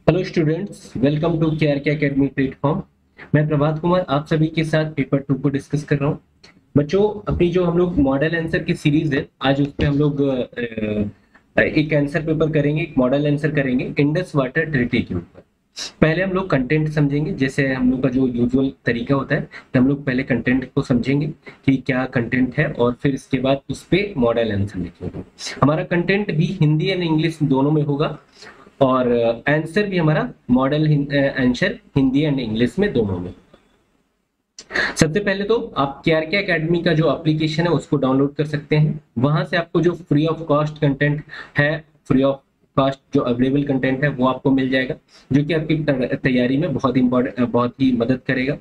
Hello students, welcome to के academy platform. मैं प्रभात कुमार आप सभी के साथ पेपर 2 को डिस्कस कर रहा हूँ। बच्चों, अपनी जो हम लोग मॉडल आंसर की सीरीज है, आज उस पे हम लोग एक आंसर पेपर करेंगे, एक मॉडल आंसर करेंगे इंडस वाटर ट्रीटी के ऊपर। पहले हम लोग कंटेंट समझेंगे, जैसे हम लोग का जो यूजुअल तरीका होता है, तो हम लोग पहले कंटेंट को समझेंगे कि क्या कंटेंट है, और फिर इसके बाद उस पे मॉडल आंसर लिखेंगे। हमारा कंटेंट भी हिंदी एंड इंग्लिश दोनों में होगा, और आंसर भी हमारा model answer Hindi and English में दोनों में। सबसे पहले तो आप के एकेडमी का जो एप्लीकेशन है उसको डाउनलोड कर सकते हैं। वहां से आपको जो फ्री ऑफ कॉस्ट कंटेंट है, फ्री ऑफ कॉस्ट जो अवेलेबल कंटेंट है वो आपको मिल जाएगा, जो कि आपकी तैयारी में बहुत ही मदद करेगा।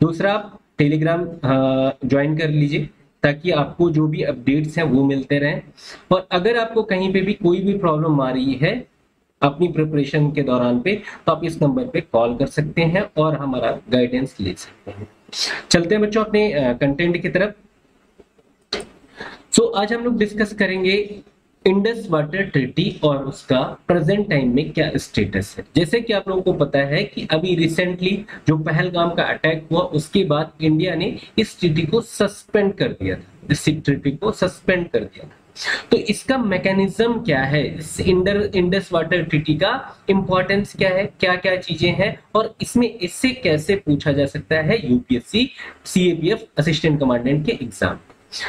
दूसरा, आप टेलीग्राम ज्वाइन कर लीजिए, ताकि आपको जो भी अपडेट्स हैं वो मिलते रहें। और अगर आपको कहीं पे भी कोई भी प्रॉब्लम आ रही है अपनी प्रिपरेशन के दौरान पे, तो आप इस नंबर पे कॉल कर सकते हैं और हमारा गाइडेंस ले सकते हैं। चलते हैं बच्चों अपने कंटेंट की तरफ। आज हम लोग डिस्कस करेंगे इंडस वाटर ट्रीटी और उसका प्रेजेंट टाइम में क्या स्टेटस है। जैसे कि आप लोगों को पता है कि अभी रिसेंटली जो पहलगाम का अटैक हुआ, उसके बाद इंडिया ने इस ट्रीटी को सस्पेंड कर दिया था, इस ट्रीटी को सस्पेंड कर दिया था। तो इसका मैकेनिज्म क्या है, इस इंडस वाटर ट्रीटी का इंपॉर्टेंस क्या है, क्या क्या चीजें हैं, और इसमें इससे कैसे पूछा जा सकता है यूपीएससी सीएपीएफ असिस्टेंट कमांडेंट के एग्जाम।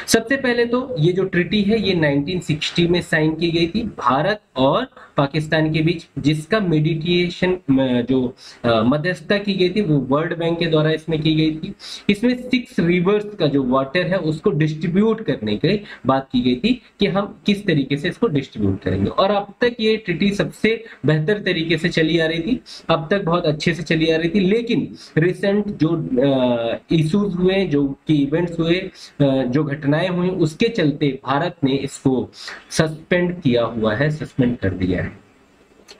सबसे पहले तो ये जो ट्रीटी है ये 1960 में साइन की गई थी भारत और पाकिस्तान के बीच, जिसका मेडिटेशन जो मध्यस्थता की गई थी वो वर्ल्ड बैंक के द्वारा इसमें की गई थी। इसमें 6 रिवर्स का जो वाटर है उसको डिस्ट्रीब्यूट करने की बात की गई थी कि हम किस तरीके से इसको डिस्ट्रीब्यूट करेंगे। और अब तक ये ट्रीटी सबसे बेहतर तरीके से चली आ रही थी, अब तक बहुत अच्छे से चली आ रही थी। लेकिन रिसेंट जो इश्यूज हुए, जो कि इवेंट्स हुए, जो घटनाएं हुई, उसके चलते भारत ने इसको सस्पेंड किया हुआ है, सस्पेंड कर दिया है।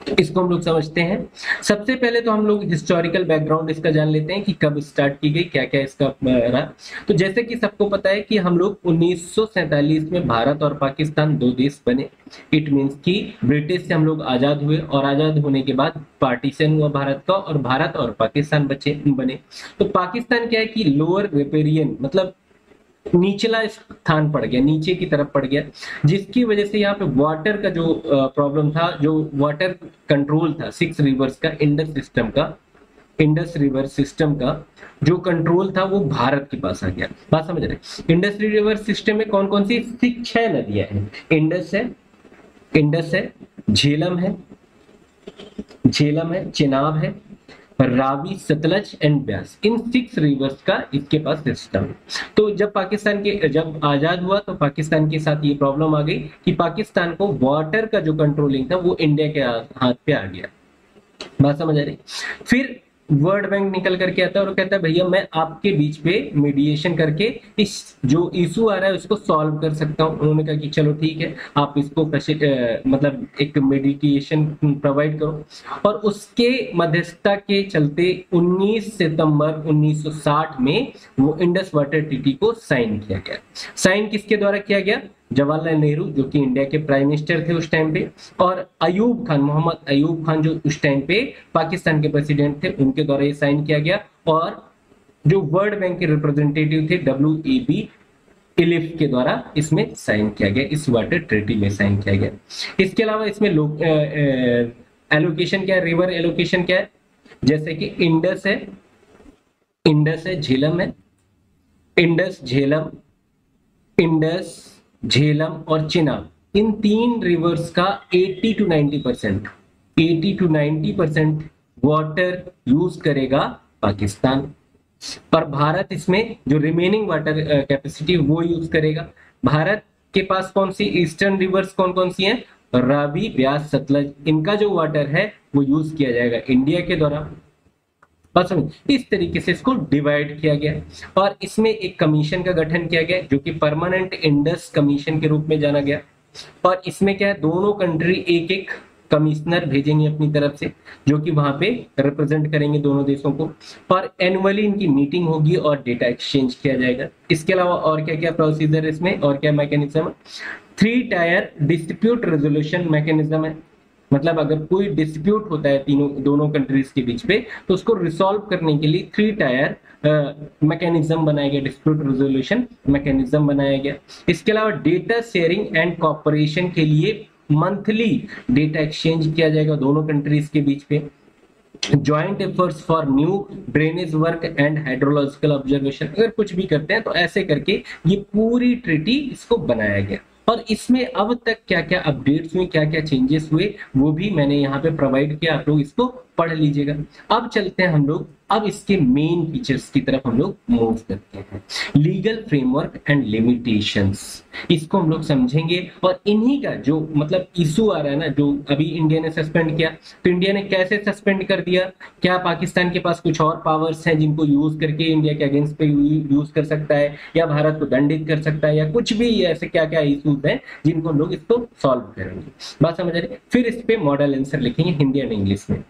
तो इसको हम लोग समझते हैं। सबसे पहले तो हम लोग हिस्टोरिकल बैकग्राउंड इसका जान लेते हैं कि कब स्टार्ट की गई, क्या क्या इसका रहा। तो जैसे कि सबको पता है कि हम लोग 1947 में भारत और पाकिस्तान दो देश बने। इट मींस कि ब्रिटिश से हम लोग आजाद हुए, और आजाद होने के बाद पार्टीशन हुआ भारत का, और भारत और पाकिस्तान बने। तो पाकिस्तान क्या है कि लोअर रिपेरियन, मतलब निचला स्थान पड़ गया, नीचे की तरफ पड़ गया, जिसकी वजह से यहाँ पे वाटर का जो प्रॉब्लम था, जो वाटर कंट्रोल था 6 रिवर्स का, इंडस रिवर सिस्टम का जो कंट्रोल था वो भारत के पास आ गया। बात समझ रहे? इंडस रिवर सिस्टम में कौन कौन सी 6 नदियां हैं। इंडस है, झेलम है, चिनाब है, Ravi, Sutlej and Beas. In 6 reverse का इसके पास सिस्टम। तो जब आजाद हुआ तो पाकिस्तान के साथ ये प्रॉब्लम आ गई कि पाकिस्तान को वाटर का जो कंट्रोलिंग था वो इंडिया के हाथ पे आ गया। बात समझ आ रही? फिर वर्ल्ड बैंक निकल करके आता है और कहता है भैया मैं आपके बीच पे मीडिएशन करके इस जो इशू आ रहा है उसको सॉल्व कर सकता हूं। उन्होंने कहा कि चलो ठीक है, आप इसको मतलब एक मेडिटेशन प्रोवाइड करो। और उसके मध्यस्थता के चलते 19 सितंबर 1960 में वो इंडस वाटर ट्रीटी को साइन किया गया। साइन किसके द्वारा किया गया? जवाहरलाल नेहरू, जो कि इंडिया के प्राइम मिनिस्टर थे उस टाइम पे, और मोहम्मद अयूब खान, जो उस टाइम पे पाकिस्तान के प्रेसिडेंट थे, उनके द्वारा ये साइन किया गया। और जो वर्ल्ड बैंक के रिप्रेजेंटेटिव थे WEB इलिफ के द्वारा इसमें साइन किया गया, इस वाटर ट्रीटी में साइन किया गया। इसके अलावा इसमें लोग एलोकेशन क्या है, रिवर एलोकेशन क्या है, जैसे कि इंडस है, झेलम है, इंडस, झेलम और चिनाब, इन 3 रिवर्स का 80 to 90% वाटर यूज करेगा पाकिस्तान, और भारत इसमें जो रिमेनिंग वाटर कैपेसिटी वो यूज करेगा। भारत के पास कौन सी ईस्टर्न रिवर्स कौन कौन सी हैं? रावी, ब्यास, सतलज, इनका जो वाटर है वो यूज किया जाएगा इंडिया के द्वारा। बस इस तरीके से इसको डिवाइड किया गया, और इसमें एक कमीशन का गठन किया गया जो कि परमानेंट इंडस कमीशन के रूप में जाना गया। और इसमें क्या है, दोनों कंट्री एक एक कमिश्नर भेजेंगे अपनी तरफ से, जो कि वहां पे रिप्रेजेंट करेंगे दोनों देशों को, और एनुअली इनकी मीटिंग होगी और डेटा एक्सचेंज किया जाएगा। इसके अलावा और क्या क्या प्रोसीजर इसमें और क्या मैकेनिज्म है? 3 टायर डिस्प्यूट रेजोल्यूशन मैकेनिज्म है, मतलब अगर कोई डिस्प्यूट होता है दोनों कंट्रीज के बीच पे, तो उसको रिसॉल्व करने के लिए 3 टायर मैकेनिज्म बनाया गया, डिस्प्यूट रेजोल्यूशन मैकेनिज्म बनाया गया। इसके अलावा डेटा शेयरिंग एंड कॉपरेशन के लिए मंथली डेटा एक्सचेंज किया जाएगा दोनों कंट्रीज के बीच पे। Joint efforts for new drainage work and hydrological observation, अगर कुछ भी करते हैं तो ऐसे करके ये पूरी ट्रीटी इसको बनाया गया। और इसमें अब तक क्या क्या अपडेट्स हुए, क्या क्या चेंजेस हुए, वो भी मैंने यहाँ पे प्रोवाइड किया, आप लोग इसको पढ़ लीजिएगा। अब चलते हैं हम लोग, अब इसके मेन फीचर्स की तरफ हम लोग मूव करते हैं। लीगल फ्रेमवर्क एंड लिमिटेशंस, इसको हम लोग समझेंगे। और इन्हीं का जो मतलब इशू आ रहा है ना, जो अभी इंडिया ने सस्पेंड किया, तो इंडिया ने कैसे सस्पेंड कर दिया, क्या पाकिस्तान के पास कुछ और पावर्स हैं जिनको यूज करके इंडिया के अगेंस्ट पे यूज कर सकता है, या भारत को दंडित कर सकता है, या कुछ भी ऐसे क्या क्या इशूज हैं जिनको हम लोग इसको सॉल्व करेंगे। बात समझ आ रही है? फिर इस पे मॉडल आंसर लिखेंगे हिंदी एंड इंग्लिश में।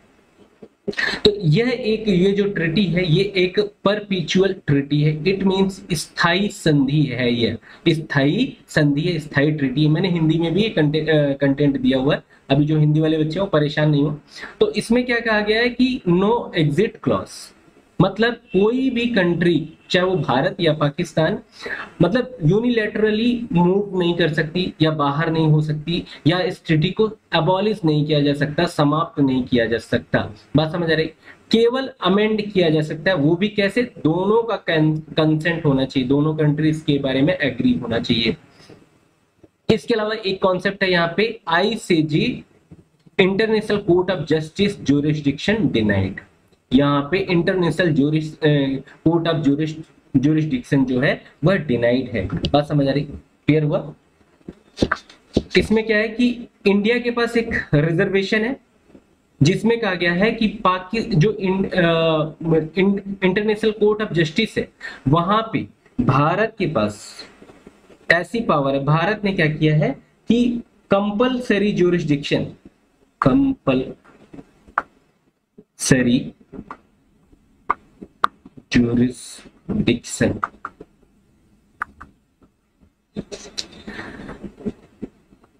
तो ये जो ट्रिटी है ये एक परपीचुअल ट्रिटी है, इट मींस स्थायी संधि है, ये स्थायी संधि है, स्थायी ट्रिटी है। मैंने हिंदी में भी कंटेंट दिया हुआ है, अभी जो हिंदी वाले बच्चे हो परेशान नहीं हो। तो इसमें क्या कहा गया है कि नो एग्जिट क्लॉज, मतलब कोई भी कंट्री चाहे वो भारत या पाकिस्तान, मतलब यूनिलैटरली मूव नहीं कर सकती या बाहर नहीं हो सकती, या इस ट्रीटी को अबॉलिश नहीं किया जा सकता, समाप्त नहीं किया जा सकता। बात समझ आ रही? केवल अमेंड किया जा सकता है, वो भी कैसे? दोनों का कंसेंट होना चाहिए, दोनों कंट्रीज के बारे में एग्री होना चाहिए। इसके अलावा एक कॉन्सेप्ट है यहाँ पे ICJ, international court of justice jurisdiction denied. यहाँ पे इंटरनेशनल कोर्ट ऑफ ज्यूरिसडिक्शन जो है वह डिनाइड है। बात समझ आ रही? क्लियर हुआ? इसमें क्या है कि इंडिया के पास एक रिजर्वेशन है जिसमें कहा गया है कि इंटरनेशनल कोर्ट ऑफ जस्टिस है, वहां पे भारत के पास ऐसी पावर है, भारत ने क्या किया है कि कंपलसरी ज्यूरिसडिक्शन, कंपलसरी ज्यूरिसडिक्शन,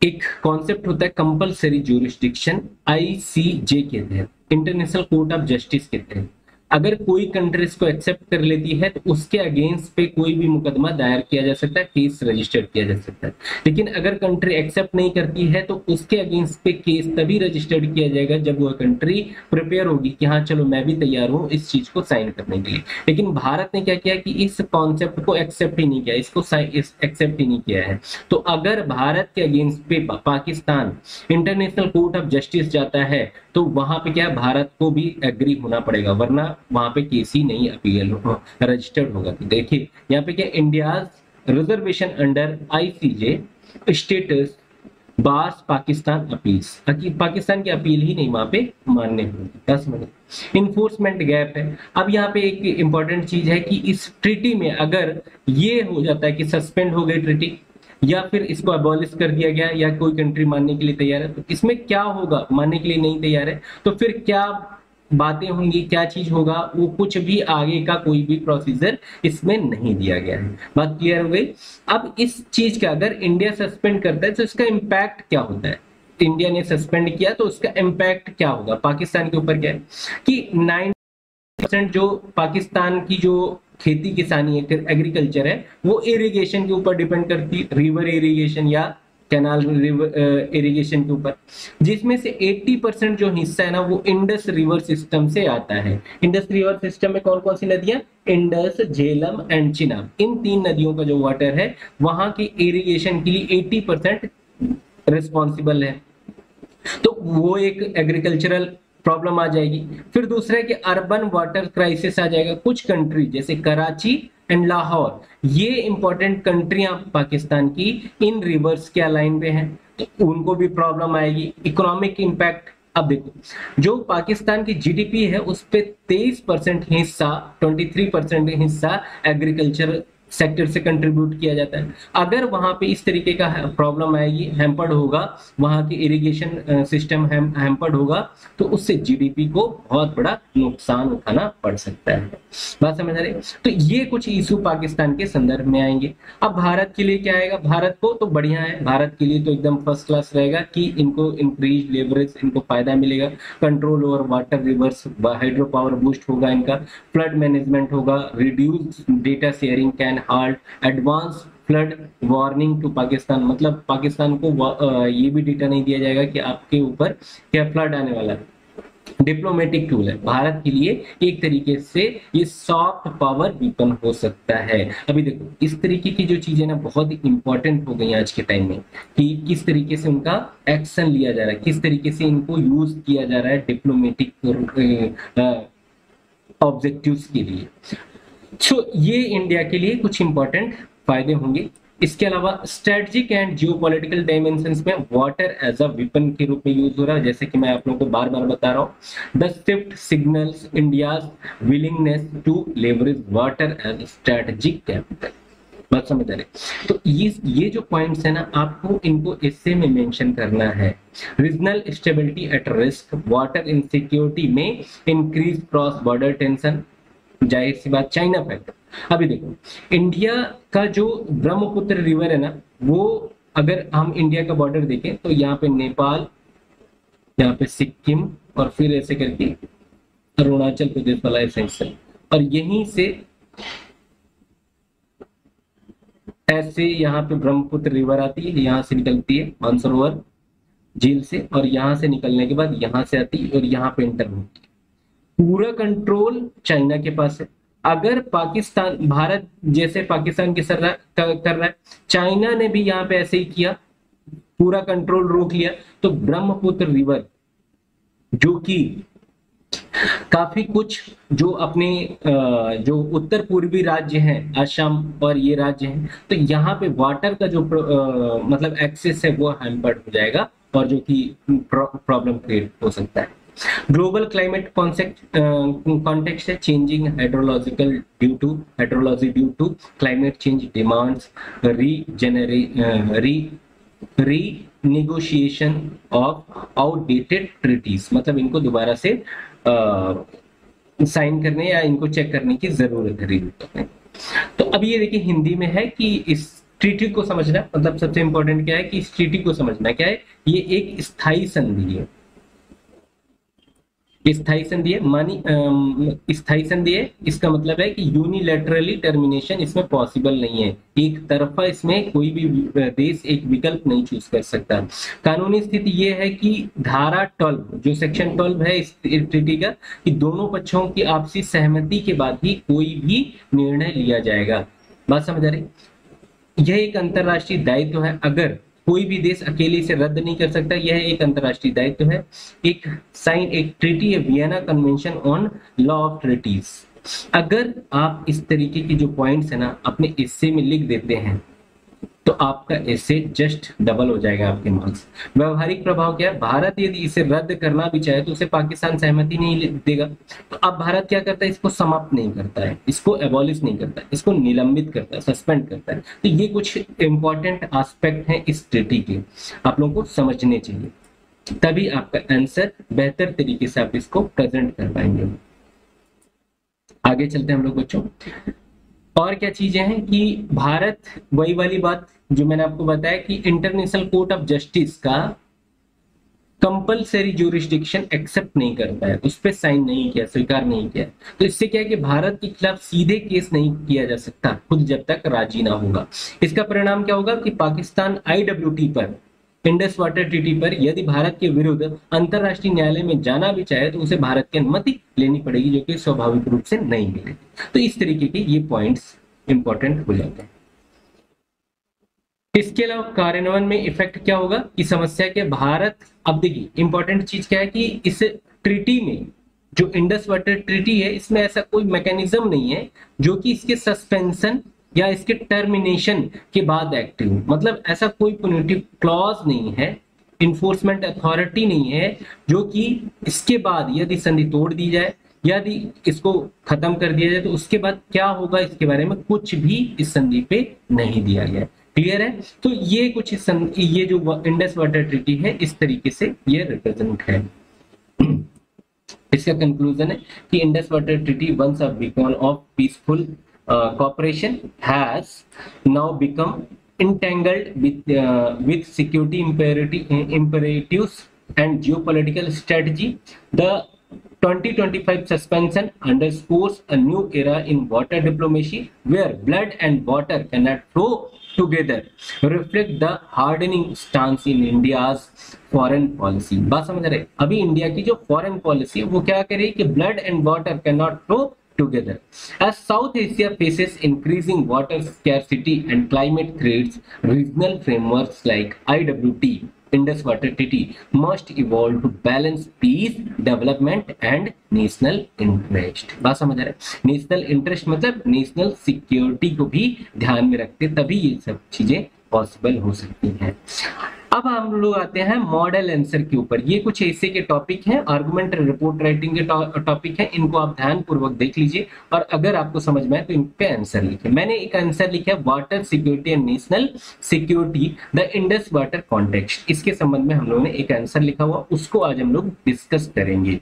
एक कॉन्सेप्ट होता है कंपलसरी ज्यूरिसडिक्शन, आईसीजे कहते हैं, इंटरनेशनल कोर्ट ऑफ जस्टिस कहते हैं। अगर कोई कंट्री इसको एक्सेप्ट कर लेती है तो उसके अगेंस्ट पे कोई भी मुकदमा दायर किया जा सकता है, केस रजिस्टर किया जा सकता है। लेकिन अगर कंट्री एक्सेप्ट नहीं करती है तो उसके अगेंस्ट पे केस तभी रजिस्टर्ड किया जाएगा जब वह कंट्री प्रिपेयर होगी कि हाँ चलो मैं भी तैयार हूँ इस चीज को साइन करने के लिए। लेकिन भारत ने क्या किया कि इस कॉन्सेप्ट को एक्सेप्ट ही नहीं किया, इसको एक्सेप्ट ही नहीं किया है। तो अगर भारत के अगेंस्ट पे Pakistan international court of justice जाता है तो वहां पे क्या भारत को भी एग्री होना पड़ेगा, वरना वहां पे केस ही नहीं अपील रजिस्टर्ड होगा। तो देखिए यहाँ पे क्या, India's reservation under ICJ status bars Pakistan appeals, Pakistan की अपील ही नहीं वहां पे मानने होगी। 10 मिनट इन्फोर्समेंट गैप है। अब यहाँ पे एक इंपॉर्टेंट चीज है कि इस ट्रीटी में अगर ये हो जाता है कि सस्पेंड हो गई ट्रीटी या फिर इसको अबॉलिश कर दिया गया या कोई कंट्री मानने के लिए तैयार है, तो इसमें क्या होगा, मानने के लिए नहीं तैयार है तो फिर क्या बातें होंगी, क्या चीज होगा, वो कुछ भी आगे का कोई भी प्रोसीजर इसमें नहीं दिया गया है। बात क्लियर हो गई? अब इस चीज का अगर इंडिया सस्पेंड करता है तो इसका इम्पैक्ट क्या होता है? इंडिया ने सस्पेंड किया तो उसका इम्पैक्ट क्या होगा पाकिस्तान के ऊपर? क्या है कि 90% जो पाकिस्तान की जो खेती किसानी है, एग्रीकल्चर है, वो इरिगेशन के ऊपर डिपेंड करती है, रिवर इरिगेशन या कैनाल इरिगेशन के ऊपर, जिसमें से 80% जो हिस्सा है ना वो इंडस रिवर सिस्टम से आता है। इंडस रिवर सिस्टम में कौन कौन सी नदियां? इंडस, झेलम एंड चिनाब, इन 3 नदियों का जो वाटर है वहां की इरिगेशन के लिए 80% रिस्पॉन्सिबल है। तो वो एक एग्रीकल्चरल प्रॉब्लम आ जाएगी। फिर दूसरा है कि अर्बन वाटर क्राइसिस आ जाएगा। कुछ कंट्री जैसे कराची एंड लाहौर, ये इंपॉर्टेंट कंट्रियां पाकिस्तान की इन रिवर्स के अलाइन पे हैं, तो उनको भी प्रॉब्लम आएगी। इकोनॉमिक इंपैक्ट, अब देखो जो पाकिस्तान की जीडीपी है उस पे 23% हिस्सा, 23% हिस्सा एग्रीकल्चर सेक्टर से कंट्रीब्यूट किया जाता है। अगर वहां पे इस तरीके का प्रॉब्लम आएगी, हैम्पर्ड होगा, वहां की इरिगेशन सिस्टम हैम्पर्ड होगा, तो उससे जीडीपी को बहुत बड़ा नुकसान उठाना पड़ सकता है। बात समझ आ रही है? तो ये कुछ इशू पाकिस्तान के संदर्भ में आएंगे। अब भारत के लिए क्या आएगा? भारत को तो बढ़िया है, भारत के लिए तो एकदम फर्स्ट क्लास रहेगा कि इनको इंक्रीज लेवरेज, इनको फायदा मिलेगा, control over water rivers, hydro power boost होगा, इनका फ्लड मैनेजमेंट होगा, reduce data sharing can halt, advance flood warning to Pakistan, मतलब पाकिस्तान को ये भी डेटा नहीं दिया जाएगा कि आपके ऊपर क्या फ्लड आने वाला है। डिप्लोमेटिक टूल है भारत के लिए, एक तरीके से ये सॉफ्ट पावर वीपन हो सकता है। अभी देखो इस तरीके की जो चीजें ना बहुत ही इंपॉर्टेंट हो गई आज के टाइम में, कि किस तरीके से उनका एक्शन लिया जा रहा है, किस तरीके से इनको यूज किया जा रहा है डिप्लोमेटिक ऑब्जेक्टिव्स के लिए। सो ये इंडिया के लिए कुछ इंपॉर्टेंट फायदे होंगे। इसके अलावा स्ट्रेटजिक एंड जियोपॉलिटिकल डायमेंशंस में वाटर एज अ वेपन के रूप में यूज हो रहा है, जैसे कि मैं आप लोगों को बार बार बता रहा हूँ। The shift signals India's willingness to leverage water as strategic capital. बात समझ आ रही? तो ये जो पॉइंट्स है ना, आपको इनको एस्से में मेंशन करना है। Regional stability at risk, water insecurity में इंक्रीज क्रॉस बॉर्डर टेंशन, जाहिर सी बात चाइना फैक्टर। अभी देखो इंडिया का जो ब्रह्मपुत्र रिवर है ना, वो अगर हम इंडिया का बॉर्डर देखें तो यहाँ पे नेपाल, यहाँ पे सिक्किम, और फिर ऐसे करके अरुणाचल प्रदेश वाला एसेंशियल, और यहीं से ऐसे यहाँ पे ब्रह्मपुत्र रिवर आती है, यहाँ से निकलती है मानसरोवर झील से, और यहाँ से निकलने के बाद यहाँ से आती है और यहाँ पे इंटर होती है। पूरा कंट्रोल चाइना के पास है। अगर पाकिस्तान, भारत जैसे पाकिस्तान के सर कर रहा है, चाइना ने भी यहाँ पे ऐसे ही किया, पूरा कंट्रोल रोक लिया, तो ब्रह्मपुत्र रिवर जो कि काफी कुछ जो अपने जो उत्तर पूर्वी राज्य हैं, असम और ये राज्य हैं, तो यहाँ पे वाटर का जो मतलब एक्सेस है वो हैम्पर्ड हो जाएगा, और जो कि प्रॉब्लम क्रिएट हो सकता है। ग्लोबल क्लाइमेट कॉन्टेक्स्ट है, changing hydrology due to climate change demands renegotiation of outdated treaties, मतलब इनको दोबारा से साइन करने या इनको चेक करने की जरूरत है, रिव्यू करने। तो अब ये देखिए हिंदी में है कि इस ट्रीटी को समझना, मतलब सबसे इंपॉर्टेंट क्या है कि इस ट्रीटी को समझना क्या है, ये एक स्थायी संधि है। स्थायी संधि है, मानी स्थायी संधि है, इसका मतलब है कि यूनिलैटरली टर्मिनेशन इसमें पॉसिबल नहीं है, एक तरफा इसमें कोई भी देश एक विकल्प नहीं चूज कर सकता। कानूनी स्थिति ये है कि धारा 12 जो सेक्शन 12 है इस ट्रीटी का, कि दोनों पक्षों की आपसी सहमति के बाद ही कोई भी निर्णय लिया जाएगा। बात समझ आ रही? यह एक अंतरराष्ट्रीय दायित्व है, अगर कोई भी देश अकेले से रद्द नहीं कर सकता, यह एक अंतरराष्ट्रीय दायित्व है। एक ट्रीटी है, Vienna convention on law of treaties. अगर आप इस तरीके की जो पॉइंट्स है ना अपने एस्से में लिख देते हैं, तो आपका एस्से जस्ट डबल हो जाएगा आपके मार्क्स। व्यवहारिक प्रभाव क्या है? भारत यदि इसे रद्द करना भी चाहे तो उसे पाकिस्तान सहमति नहीं देगा, तो अब भारत क्या करता है? इसको समाप्त नहीं करता है, इसको एबॉलिश नहीं करता है, इसको निलंबित करता है, सस्पेंड करता है। तो ये कुछ इंपॉर्टेंट एस्पेक्ट हैं इस ट्रीटी के, आप लोगों को समझने चाहिए, तभी आपका आंसर बेहतर तरीके से आप इसको प्रेजेंट कर पाएंगे। आगे चलते हैं हम लोग बच्चों। और क्या चीजें हैं कि भारत, वही वाली बात जो मैंने आपको बताया कि इंटरनेशनल कोर्ट ऑफ जस्टिस का कंपलसरी ज्यूरिसडिक्शन एक्सेप्ट नहीं करता है, उस पर साइन नहीं किया, स्वीकार नहीं किया। तो इससे क्या है कि भारत के खिलाफ सीधे केस नहीं किया जा सकता खुद जब तक राजी ना होगा। इसका परिणाम क्या होगा कि पाकिस्तान IWT पर, इंडस वाटर ट्रीटी पर यदि भारत के विरुद्ध अंतरराष्ट्रीय न्यायालय में जाना भी चाहे तो उसे भारत की अनुमति लेनी पड़ेगी, जो कि स्वाभाविक रूप से नहीं मिलेगी। तो इस तरीके के ये पॉइंट्स इंपॉर्टेंट हो जाते हैं। इसके अलावा कार्यान्वयन में इफेक्ट क्या होगा कि समस्या के भारत, अब देखिए इंपॉर्टेंट चीज क्या है कि इस ट्रीटी में जो इंडस वाटर ट्रीटी है, इसमें ऐसा कोई मैकेनिज्म नहीं है जो कि इसके सस्पेंशन या इसके टर्मिनेशन के बाद एक्टिव, मतलब ऐसा कोई पुनिटिव क्लॉज नहीं है, इन्फोर्समेंट अथॉरिटी नहीं है जो कि इसके बाद यदि संधि तोड़ दी जाए यदि इसको खत्म कर दिया जाए तो उसके बाद क्या होगा इसके बारे में कुछ भी इस संधि पे नहीं दिया गया है। क्लियर है? तो ये कुछ ये जो इंडस वाटर ट्रीटी है इस तरीके से ये रिप्रेजेंट है। इसका कंक्लूजन है कि Indus water treaty once a beacon of peaceful cooperation has now become entangled with security imperatives and geopolitical strategy. The 2025 suspension underscores a new era in water diplomacy where blood and water cannot flow together, reflect the hardening stance in India's foreign policy. बात समझ रहे? अभी India की जो foreign policy है वो क्या कह रही है कि blood and water can not flow together. As South Asia faces increasing water scarcity and climate threats, regional frameworks like IWT, Indus Water Treaty, must evolve to balance peace, development and national interest. बात समझ रहे? National interest मतलब national security को भी ध्यान में रखते तभी ये सब चीजें पॉसिबल हो सकती हैं। अब हम लोग आते हैं मॉडल आंसर के ऊपर। ये कुछ ऐसे के टॉपिक हैं, आर्गुमेंट रिपोर्ट राइटिंग के टॉपिक हैं, इनको आप ध्यान पूर्वक देख लीजिए और अगर आपको समझ में आए तो इन पे आंसर लिखे। मैंने एक आंसर लिखा है water security and national security the Indus water context. इसके संबंध में हम लोगों ने एक आंसर लिखा हुआ, उसको आज हम लोग डिस्कस करेंगे।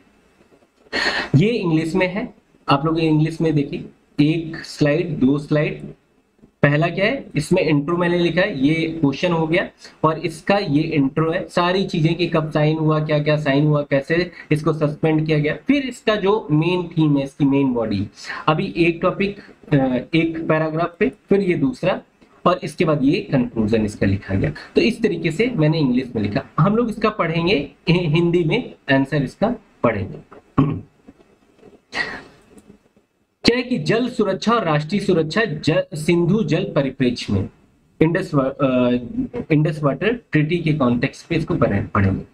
ये इंग्लिश में है, आप लोग इंग्लिश में देखिए, एक स्लाइड, दो स्लाइड। पहला क्या है, इसमें इंट्रो मैंने लिखा है, ये क्वेश्चन हो गया और इसका ये इंट्रो है, सारी चीजें कि कब साइन हुआ, क्या क्या साइन हुआ, कैसे इसको सस्पेंड किया गया, फिर इसका जो मेन थीम है, इसकी मेन बॉडी। अभी एक टॉपिक एक पैराग्राफ पे, फिर ये दूसरा और इसके बाद ये कंक्लूजन इसका लिखा गया। तो इस तरीके से मैंने इंग्लिश में लिखा। हम लोग इसका पढ़ेंगे हिंदी में, आंसर इसका पढ़ेंगे। क्या है कि जल सुरक्षा और राष्ट्रीय सुरक्षा सिंधु जल परिप्रेक्ष्य में इंडस वाटर ट्रीटी के कॉन्टेक्स्ट पे इसको पढ़ेंगे।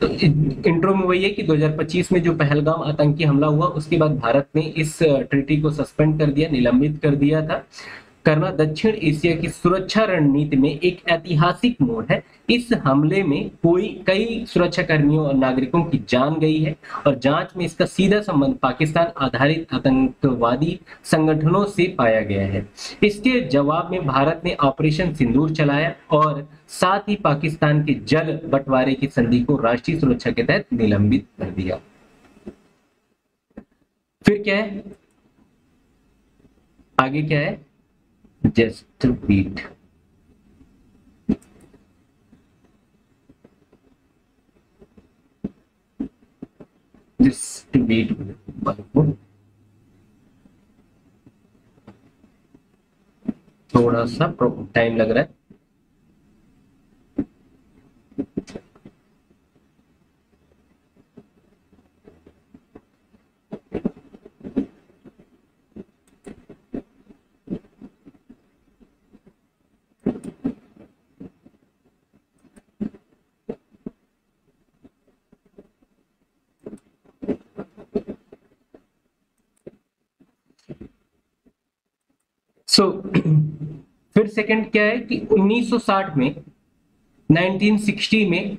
तो इंट्रो में वही है कि 2025 में जो पहलगाम आतंकी हमला हुआ उसके बाद भारत ने इस ट्रीटी को सस्पेंड कर दिया, निलंबित कर दिया था। करना दक्षिण एशिया की सुरक्षा रणनीति में एक ऐतिहासिक मोड़ है। इस हमले में कई सुरक्षा कर्मियों और नागरिकों की जान गई है और जांच में इसका सीधा संबंध पाकिस्तान आधारित आतंकवादी संगठनों से पाया गया है। इसके जवाब में भारत ने ऑपरेशन सिंदूर चलाया और साथ ही पाकिस्तान के जल बंटवारे की संधि को राष्ट्रीय सुरक्षा के तहत निलंबित कर दिया। फिर क्या है, आगे क्या है, just beat just beat थोड़ा सा टाइम लग रहा है। फिर सेकंड क्या है कि 1960 में 1960 में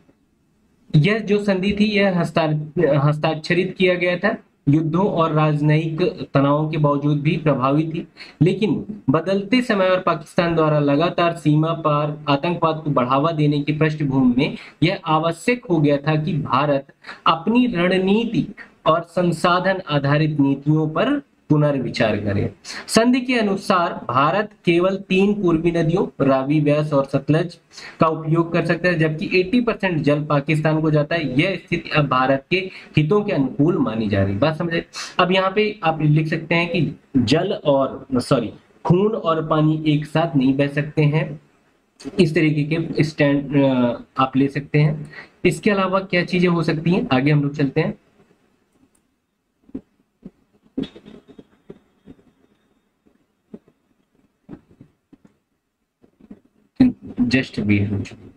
यह जो संधि थी यह हस्ताक्षरित किया गया था। युद्धों और राजनयिक तनावों के बावजूद भी प्रभावी थी, लेकिन बदलते समय और पाकिस्तान द्वारा लगातार सीमा पार आतंकवाद को बढ़ावा देने की पृष्ठभूमि में यह आवश्यक हो गया था कि भारत अपनी रणनीति और संसाधन आधारित नीतियों पर पुनर्विचार करें। संधि के अनुसार भारत केवल 3 पूर्वी नदियों रावी, ब्यास और सतलज का उपयोग कर सकता है, जबकि 80% जल पाकिस्तान को जाता है। यह स्थिति अब भारत के हितों के अनुकूल मानी जा रही। बात समझे? अब यहाँ पे आप लिख सकते हैं कि जल और खून और पानी एक साथ नहीं बह सकते हैं, इस तरीके के स्टैंड आप ले सकते हैं। इसके अलावा क्या चीजें हो सकती हैं, आगे हम लोग चलते हैं। जस्ट बीट हो चुकी।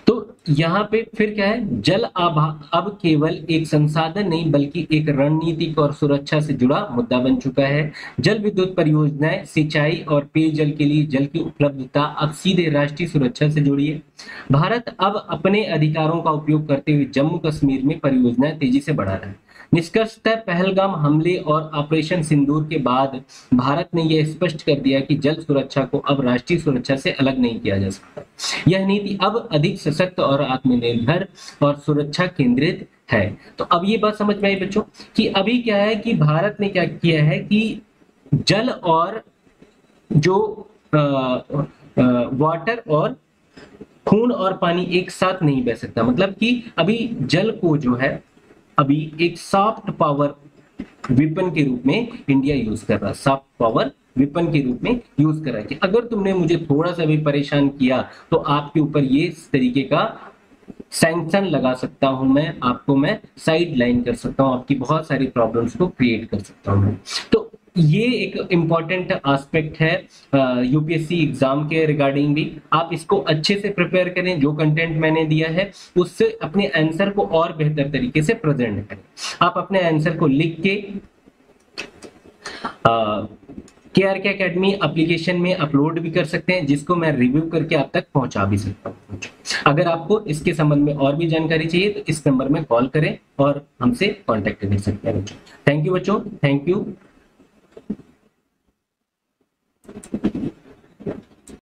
तो यहाँ पे फिर क्या है, जल अब केवल एक संसाधन नहीं बल्कि एक रणनीतिक और सुरक्षा से जुड़ा मुद्दा बन चुका है। जल विद्युत परियोजनाएं सिंचाई और पेयजल के लिए जल की उपलब्धता अब सीधे राष्ट्रीय सुरक्षा से जुड़ी है। भारत अब अपने अधिकारों का उपयोग करते हुए जम्मू कश्मीर में परियोजनाएं तेजी से बढ़ा रहा है। निष्कर्षतः पहलगाम हमले और ऑपरेशन सिंदूर के बाद भारत ने यह स्पष्ट कर दिया कि जल सुरक्षा को अब राष्ट्रीय सुरक्षा से अलग नहीं किया जा सकता। यह नीति अब अधिक सशक्त और आत्मनिर्भर और सुरक्षा केंद्रित है। तो अब ये बात समझ में आई बच्चों कि अभी क्या है कि भारत ने क्या किया है कि जल और जो वाटर और खून और पानी एक साथ नहीं बह सकता, मतलब कि अभी जल को जो है अभी एक सॉफ्ट पावर वेपन के रूप में इंडिया यूज कर रहा है, सॉफ्ट पावर वेपन के रूप में यूज कर रहा है कि अगर तुमने मुझे थोड़ा सा भी परेशान किया तो आपके ऊपर ये इस तरीके का सैंक्शन लगा सकता हूं मैं, आपको मैं साइड लाइन कर सकता हूं, आपकी बहुत सारी प्रॉब्लम्स को क्रिएट कर सकता हूं। तो ये एक इंपॉर्टेंट एस्पेक्ट है यूपीएससी एग्जाम के रिगार्डिंग भी। आप इसको अच्छे से प्रिपेयर करें, जो कंटेंट मैंने दिया है उससे अपने आंसर को और बेहतर तरीके से प्रेजेंट करें। आप अपने आंसर को लिख के KRK एकेडमी एप्लीकेशन में अपलोड भी कर सकते हैं, जिसको मैं रिव्यू करके आप तक पहुंचा भी सकता हूं। अगर आपको इसके संबंध में और भी जानकारी चाहिए तो इस नंबर में कॉल करें और हमसे कांटेक्ट कर सकते हैं बच्चों। थैंक यू बच्चों, थैंक यू।